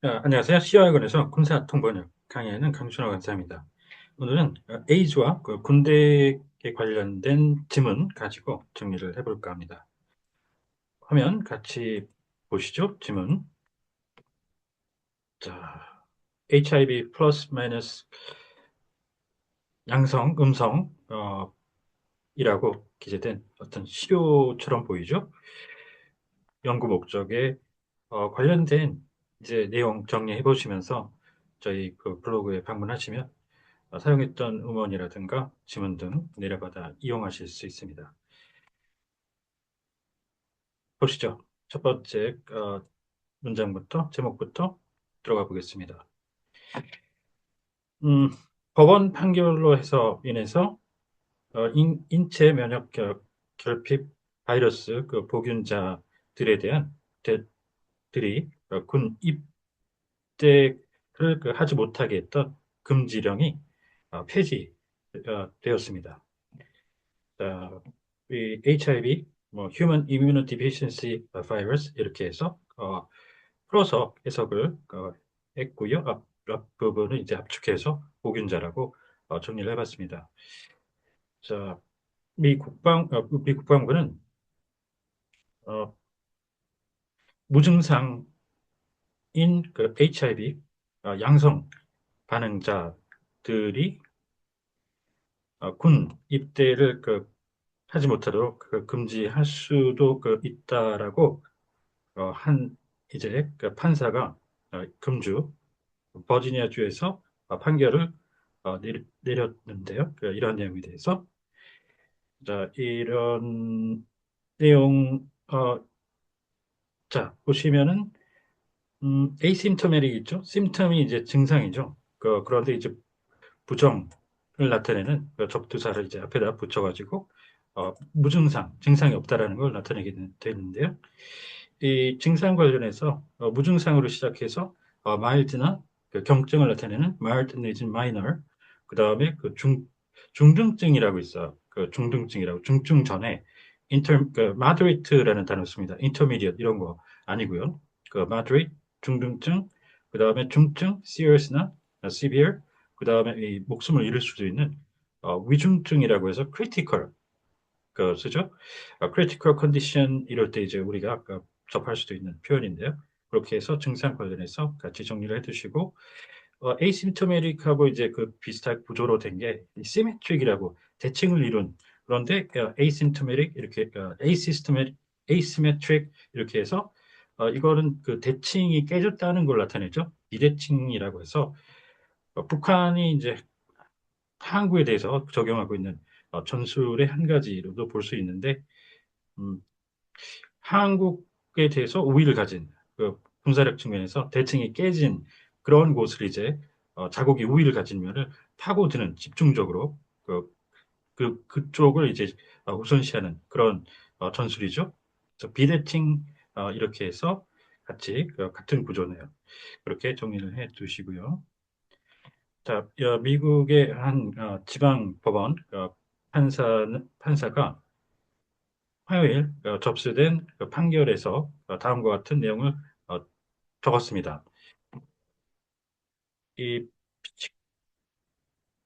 안녕하세요. C여학원에서 군사통번역 강의하는 강준호 강사입니다. 오늘은 에이즈와 그 군대에 관련된 지문 가지고 정리를 해볼까 합니다. 화면 같이 보시죠. 지문. 자, HIV 플러스 마이너스 양성, 음성, 이라고 기재된 어떤 시료처럼 보이죠? 연구 목적에 관련된 이제 내용 정리해 보시면서 저희 그 블로그에 방문하시면 사용했던 음원이라든가 지문 등 내려받아 이용하실 수 있습니다. 보시죠. 첫 번째 문장부터 제목부터 들어가 보겠습니다. 음, 법원 판결로 해서 인해서 인체 면역 결핍 바이러스 그 보균자들에 대한 들이 군 입대를 하지 못하게 했던 금지령이 폐지되었습니다. 이 HIV, 뭐 Human Immunodeficiency Virus 이렇게 해서 풀어서 해석을 했고요. 앞 부분을 이제 압축해서 보균자라고 정리를 해봤습니다. 자, 미 국방부는 어, 무증상인 그 HIV 양성 반응자들이 군 입대를 하지 못하도록 금지할 수도 있다라고 한 이제 판사가 금주 버지니아주에서 판결을 내렸는데요. 이런 내용에 대해서 자 이런 내용 자 보시면은 에이심토메릭 있죠. 심텀이 이제 증상이죠. 그런데 이제 부정을 나타내는 접두사를 이제 앞에다 붙여가지고 무증상, 증상이 없다라는 걸 나타내게 되는데요. 이 증상 관련해서 무증상으로 시작해서 마일드나 경증을 나타내는 마일드 내지는 마이너, 그 다음에 중등증이라고 있어요. 중등증이라고 중증 전에 moderaterate라는 단어 씁니다. intermediate 이런 거 아니고요. moderate 중등증, 그 다음에 중증 serious나 severe, 그 다음에 이 목숨을 잃을 수도 있는 위중증이라고 해서 critical 쓰죠. critical condition 이럴 때 이제 우리가 아까 접할 수도 있는 표현인데요. 그렇게 해서 증상 관련해서 같이 정리를 해두시고 asymptomatic하고 이제 그 비슷한 구조로 된 게 symmetric이라고 대칭을 이룬 그런데 asymptomatic 이렇게 asymmetric 이렇게 해서 이거는 그 대칭이 깨졌다는 걸 나타내죠. 비대칭이라고 해서 북한이 이제 항구에 대해서 적용하고 있는 전술의 한 가지로도 볼 수 있는데 음, 한국에 대해서 우위를 가진 군사력 측면에서 대칭이 깨진 그런 곳을 이제 자국이 우위를 가지면을 파고드는 집중적으로 그쪽을 이제 우선시하는 그런 전술이죠. 그래서 비대칭 이렇게 해서 같이 같은 구조네요. 그렇게 정리를 해 두시고요. 자, 미국의 한 지방 법원 판사가 화요일 접수된 판결에서 다음과 같은 내용을 어, 적었습니다. 이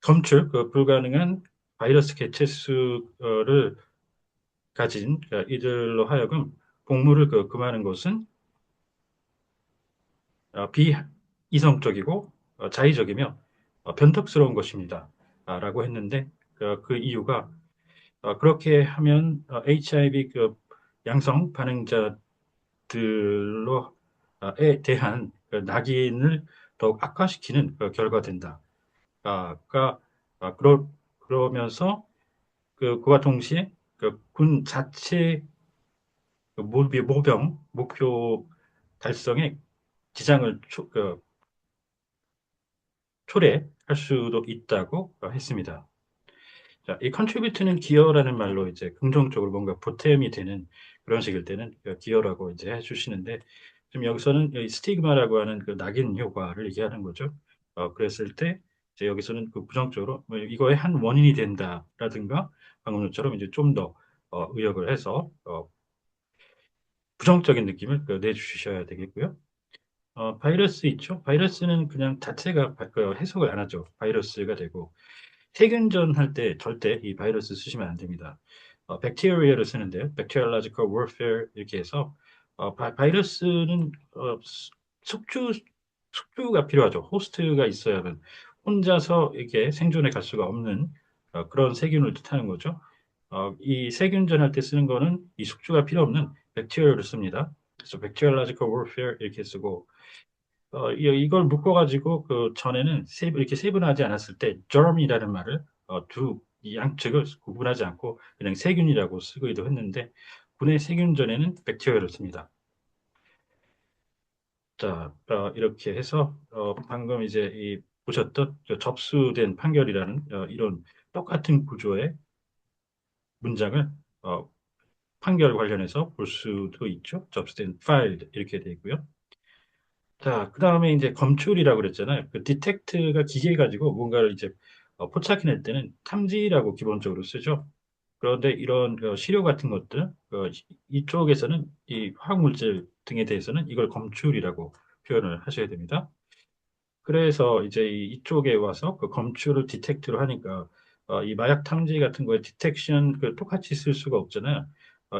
검출 불가능한 바이러스 개체수를 가진 이들로 하여금 복무를 금하는 것은 비이성적이고 자의적이며 변덕스러운 것입니다. 라고 했는데 그 이유가 그렇게 하면 HIV 양성 반응자들로에 대한 낙인을 더욱 악화시키는 결과가 된다. 그러면서 그와 동시에 군 자체 모병 목표 달성에 지장을 초래할 수도 있다고 했습니다. 자, 이 contribute는 기여라는 말로 이제 긍정적으로 뭔가 보탬이 되는 그런 식일 때는 기여라고 이제 해주시는데 지금 여기서는 이 스티그마라고 하는 낙인 효과를 얘기하는 거죠. 그랬을 때 이제 여기서는 부정적으로 뭐 이거의 한 원인이 된다라든가 방금처럼 이제 좀 더 의역을 해서 부정적인 느낌을 내주셔야 되겠고요. 바이러스 있죠? 바이러스는 그냥 자체가 그 해석을 안 하죠. 바이러스가 되고 세균전 할 때 절대 이 바이러스 쓰시면 안 됩니다. bacteria를 쓰는데요. bacteriological warfare 이렇게 해서 바이러스는 숙주 숙주가 필요하죠. 호스트가 있어야만 혼자서 이렇게 생존해 갈 수가 없는 그런 세균을 뜻하는 거죠. 이 세균전 할 때 쓰는 거는 이 숙주가 필요 없는 bacteria를 씁니다. 그래서 bacteriological warfare 이렇게 쓰고 이걸 묶어가지고 그 전에는 이렇게 세분하지 않았을 때 germ이라는 말을 이 양측을 구분하지 않고 그냥 세균이라고 쓰기도 했는데 군의 세균전에는 백티리아를 씁니다. 자, 이렇게 해서 방금 이제 보셨던 접수된 판결이라는 이런 똑같은 구조의 문장을 어, 판결 관련해서 볼 수도 있죠. 접수된 파일 이렇게 되고요. 자, 그 다음에 이제 검출이라고 그랬잖아요. 그 디텍트가 기계 가지고 뭔가를 이제 포착해낼 때는 탐지라고 기본적으로 쓰죠. 그런데 이런 시료 같은 것들, 이쪽에서는 이 화학물질 등에 대해서는 이걸 검출이라고 표현을 하셔야 됩니다. 그래서 이제 이쪽에 와서 그 검출을 디텍트로 하니까 이 마약 탐지 같은 거에 디텍션 그 똑같이 쓸 수가 없잖아요.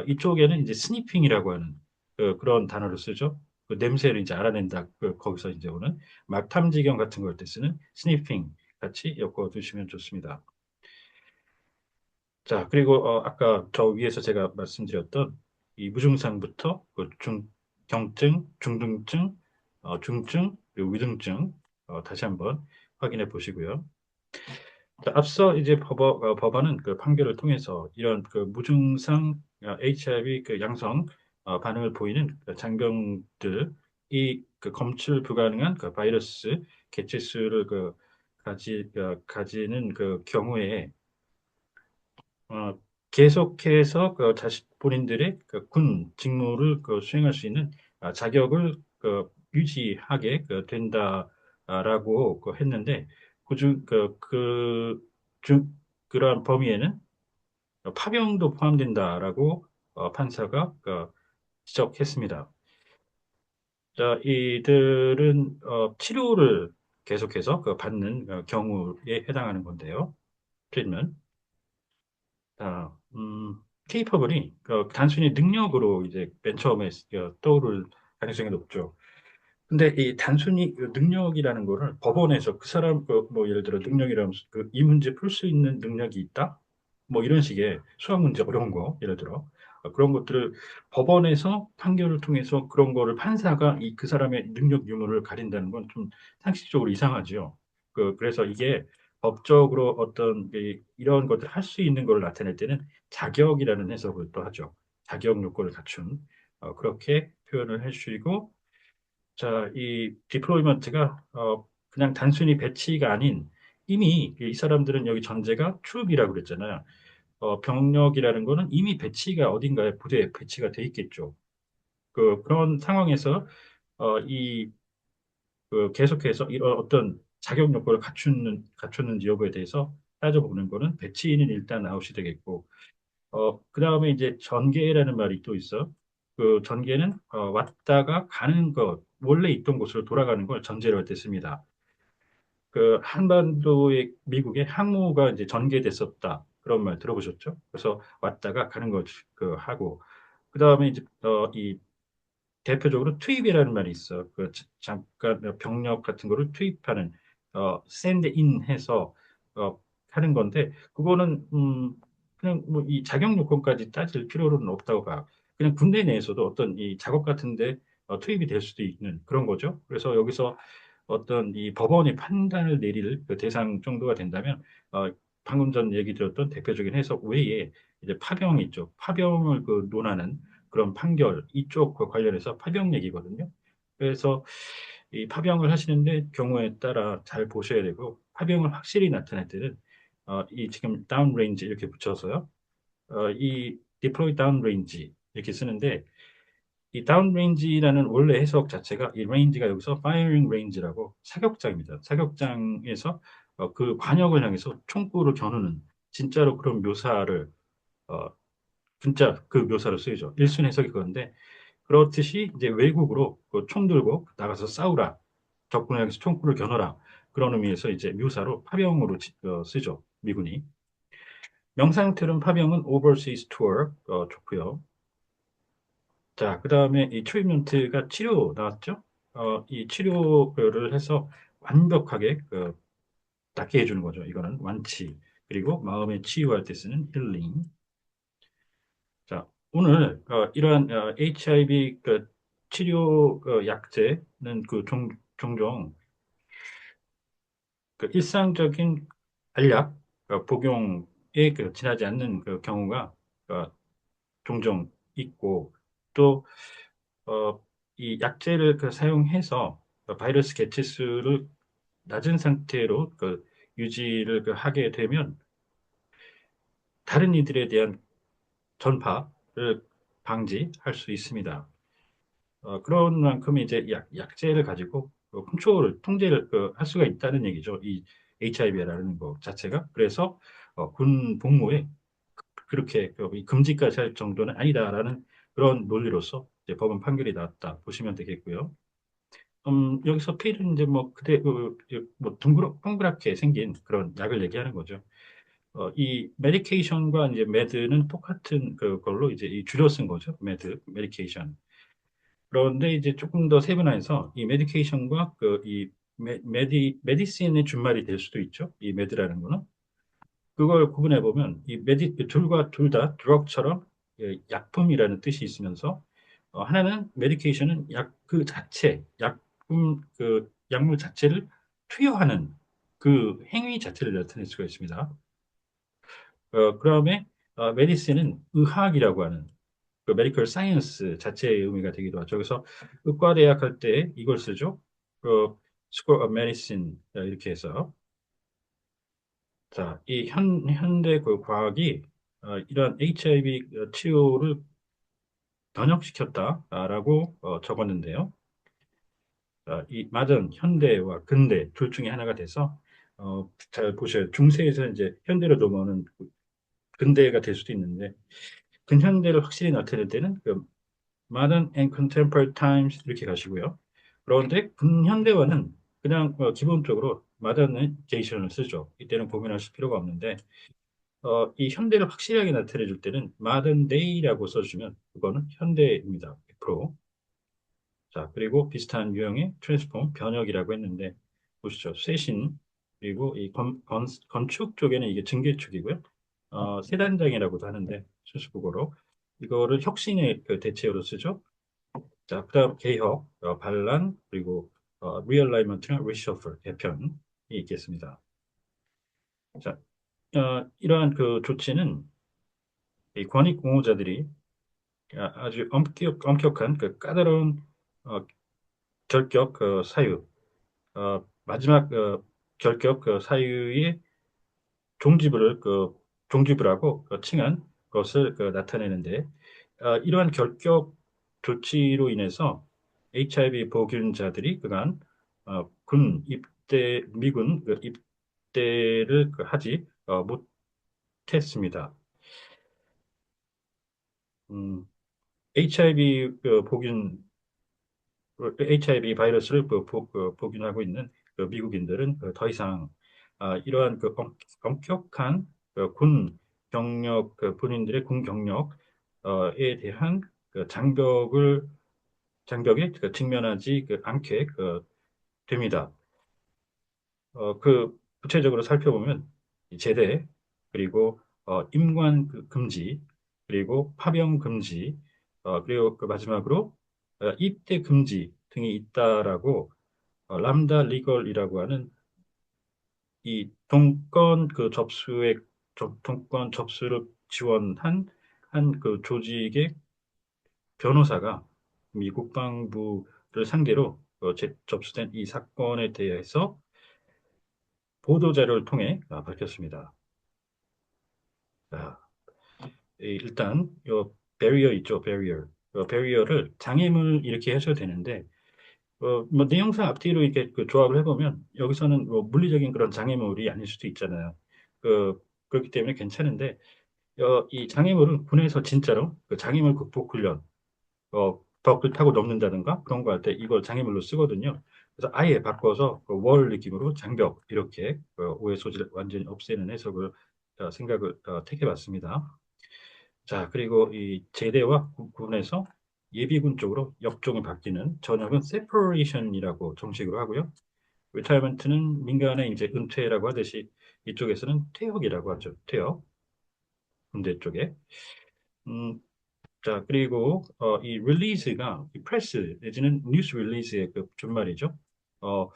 이쪽에는 이제 스니핑이라고 하는 그런 단어를 쓰죠. 그 냄새를 이제 알아낸다. 거기서 이제 오는 막 탐지경 같은 걸 때 쓰는 스니핑 같이 엮어 두시면 좋습니다. 자, 그리고 아까 저 위에서 제가 말씀드렸던 이 무증상부터 그 경증, 중등증, 중증, 그리고 위중증 다시 한번 확인해 보시고요. 자, 앞서 이제 법원은 그 판결을 통해서 이런 그 무증상 HIV 그 양성 반응을 보이는 그 장병들 그 검출 불가능한 그 바이러스 개체수를 가지는 그 경우에 어, 계속해서 그 본인들의 그군 직무를 수행할 수 있는 자격을 유지하게 된다라고 했는데 그중 그러한 범위에는 파병도 포함된다라고 판사가 지적했습니다. 자, 이들은 치료를 계속해서 받는 경우에 해당하는 건데요. 트리트먼트. 자, 케이퍼블이 단순히 능력으로 이제 맨 처음에 떠오를 가능성이 높죠. 근데 이 단순히 그 능력이라는 거를 법원에서 그 사람 뭐 예를 들어 능력이라면 이 문제 풀 수 있는 능력이 있다? 뭐 이런 식의 수학 문제 어려운 거 예를 들어 그런 것들을 법원에서 판결을 통해서 그런 거를 판사가 그 사람의 능력 유무를 가린다는 건 좀 상식적으로 이상하죠. 그래서 이게 법적으로 어떤 이런 것들 할 수 있는 걸 나타낼 때는 자격이라는 해석을 또 하죠. 자격 요건을 갖춘 그렇게 표현을 해주시고 자, 이 디플로이먼트가 그냥 단순히 배치가 아닌 이미 이 사람들은 여기 전제가 트룹이라고 그랬잖아요. 병력이라는 거는 이미 배치가 어딘가에 부대에 배치가 돼 있겠죠. 그런 상황에서 이 계속해서 이런 어떤 자격 요건을 갖췄는지 여부에 대해서 따져보는 거는 배치인은 일단 아웃이 되겠고 그 다음에 이제 전개라는 말이 또 있어. 그 전개는 왔다가 가는 것, 원래 있던 곳으로 돌아가는 걸 전제로 할 때 씁니다. 그 한반도의 미국의 항모가 이제 전개됐었다. 그런 말 들어보셨죠? 그래서 왔다가 가는 걸 하고 그 다음에 이제 이 대표적으로 투입이라는 말이 있어. 잠깐 병력 같은 거를 투입하는 send in 해서 하는 건데 그거는 그냥 뭐 이 자격 요건까지 따질 필요는 없다고 봐. 그냥 군대 내에서도 어떤 이 작업 같은데 투입이 될 수도 있는 그런 거죠. 그래서 여기서 어떤 이 법원의 판단을 내릴 그 대상 정도가 된다면 방금 전 얘기 드렸던 대표적인 해석 외에 이제 파병이 있죠. 파병을 논하는 그런 판결 이쪽과 관련해서 파병 얘기거든요. 그래서 이 파병을 하시는데 경우에 따라 잘 보셔야 되고 파병을 확실히 나타낼 때는 이 지금 다운 레인지 이렇게 붙여서요. 이 deploy down range 이렇게 쓰는데 이 다운 레인지라는 원래 해석 자체가 이 레인지가 여기서 firing range라고 사격장입니다. 사격장에서 그 관역을 향해서 총구를 겨누는 진짜로 그런 묘사를 어, 진짜 그 묘사를 쓰이죠. 일순 해석이 그건데 그렇듯이 이제 외국으로 그총 들고 나가서 싸우라. 적군을 향해서 총구를 겨눠라. 그런 의미에서 이제 묘사로 파병으로 쓰죠. 미군이. 명사형태로는 파병은 overseas tour 좋고요. 자, 그 다음에 이 트리트먼트가 치료 나왔죠? 이 치료를 해서 완벽하게 낫게 해주는 거죠. 이거는 완치. 그리고 마음의 치유할 때 쓰는 힐링. 자, 오늘 이러한 HIV 치료 약제는 종종 일상적인 알약 복용에 지나지 않는 경우가 어, 종종 있고 또 이 약제를 사용해서 바이러스 개체수를 낮은 상태로 유지를 하게 되면 다른 이들에 대한 전파를 방지할 수 있습니다. 그런 만큼 이제 약제를 가지고 통제를 할 수가 있다는 얘기죠. 이 HIV라는 것 자체가. 그래서 군 복무에 그렇게 이 금지까지 할 정도는 아니다라는 그런 논리로서 이제 법원 판결이 나왔다 보시면 되겠고요. 여기서 필은 이제 뭐 그대 뭐 동그랗게 생긴 그런 약을 얘기하는 거죠. 이 메디케이션과 이제 매드는 똑같은 그걸로 이제 이 줄여 쓴 거죠. 메디케이션. 그런데 이제 조금 더 세분화해서 이 메디케이션과 이 메디신의 준말이 될 수도 있죠. 이 매드라는 거는. 그걸 구분해 보면 이 둘 다 드럭처럼 약품이라는 뜻이 있으면서 하나는 메디케이션은 약 그 자체, 약품 약물 자체를 투여하는 그 행위 자체를 나타낼 수가 있습니다. 그다음에 메디신은 의학이라고 하는 그 메디컬 사이언스 자체의 의미가 되기도 하죠. 그래서 의과대학 할 때 이걸 쓰죠. 그 School of Medicine 이렇게 해서 자, 이 현대 과학이 이런 HIV 치료를 번역시켰다라고 적었는데요. 이 맞은 현대와 근대 둘 중에 하나가 돼서 잘 보셔요. 중세에서 이제 현대로 넘어오는 근대가 될 수도 있는데 근현대를 확실히 나타낼 때는 modern and contemporary times 이렇게 가시고요. 그런데 근현대화는 그냥 기본적으로 modernization을 쓰죠. 이때는 고민하실 필요가 없는데 이 현대를 확실하게 나타내 줄 때는 modern day라고 써주면 그거는 현대입니다. 100%. 자, 그리고 비슷한 유형의 트랜스폼, 변혁이라고 했는데 보시죠. 쇄신, 그리고 이 건축 쪽에는 이게 증개축이고요. 세단장이라고도 하는데 수수국어로 이거를 혁신의 대체어로 쓰죠. 자, 그다음 개혁, 반란, 그리고 리얼라이먼트나 리셔플 개편이 있겠습니다. 자, 이러한 조치는 이 권익 공호자들이 아주 엄격한 까다로운 어, 결격 사유, 마지막 결격 사유의 종지부를 종지부라고 칭한 것을 나타내는데 이러한 결격 조치로 인해서 HIV 보균자들이 그간 군 입대 미군 입대를 하지 못했습니다. HIV HIV 바이러스를 복균하고 있는 미국인들은 더 이상 이러한 엄격한 군 경력 본인들의 군 경력에 대한 장벽에 직면하지 않게 됩니다. 구체적으로 살펴보면 이 제대 그리고 임관 금지 그리고 파병 금지 그리고 마지막으로 입대 금지 등이 있다라고 람다 리걸이라고 하는 이 동권 접수를 지원한 한 조직의 변호사가 미 국방부를 상대로 접수된 이 사건에 대해서 보도 자료를 통해 밝혔습니다. 자, 일단 요 베리어 있죠, 베리어. 베리어를 장애물 이렇게 하셔도 되는데 뭐 내용상 앞뒤로 이렇게 조합을 해보면 여기서는 뭐 물리적인 그런 장애물이 아닐 수도 있잖아요. 그렇기 때문에 괜찮은데 이 장애물은 군에서 진짜로 장애물 극복 훈련 벽을 타고 넘는다든가 그런 거 할 때 이걸 장애물로 쓰거든요. 그래서 아예 바꿔서 그월 느낌으로 장벽 이렇게 오해 소지를 완전히 없애는 해석을 생각을 택해봤습니다. 자, 그리고 이 제대와 구분해서 예비군 쪽으로 역종이 바뀌는 전역은 separation이라고 정식으로 하고요. retirement는 민간의 이제 은퇴라고 하듯이 이쪽에서는 퇴역이라고 하죠. 퇴역. 군대 쪽에. 음, 자, 그리고 이 릴리즈가 이 프레스 내지는 뉴스 릴리즈의 그 준말이죠. 어,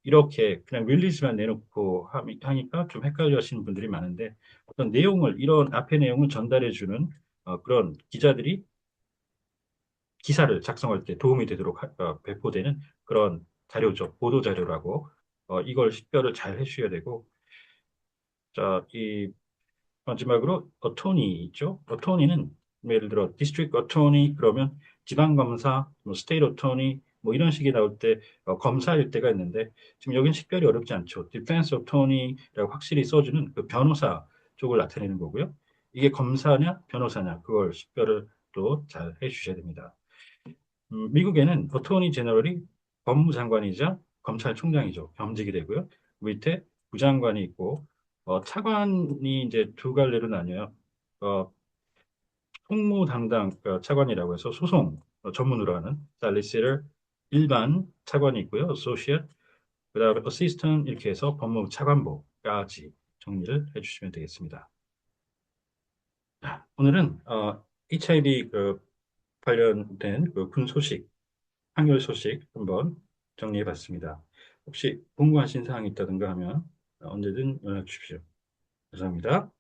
이렇게 그냥 릴리즈만 내놓고 하니까 좀 헷갈려 하시는 분들이 많은데 어떤 내용을 이런 앞의 내용을 전달해 주는 그런 기자들이 기사를 작성할 때 도움이 되도록 배포되는 그런 자료죠. 보도 자료라고 이걸 식별을 잘 해주셔야 되고 자, 이 마지막으로 어토니 있죠. 어토니는 예를 들어 디스트릭 어토니 그러면 지방 검사, 뭐 스테이트 어토니 뭐 이런 식이 나올 때 검사일 때가 있는데 지금 여긴 식별이 어렵지 않죠. 디펜스 어토니라고 확실히 써주는 그 변호사 쪽을 나타내는 거고요. 이게 검사냐 변호사냐 그걸 식별을 또 잘 해주셔야 됩니다. 미국에는 어토니 제너럴이 법무장관이자 검찰총장이죠. 겸직이 되고요. 밑에 부장관이 있고 차관이 이제 두 갈래로 나뉘어요. 어, 총무 담당 차관이라고 해서 소송 전문으로 하는 살리시를 일반 차관이 있고요. 어소시엇, 그다음에 어시스턴 이렇게 해서 법무부 차관보까지 정리를 해주시면 되겠습니다. 자, 오늘은 HIV 관련된 그군 소식 한글 소식 한번 정리해 봤습니다. 혹시 궁금하신 사항이 있다든가 하면 언제든 연락 주십시오. 감사합니다.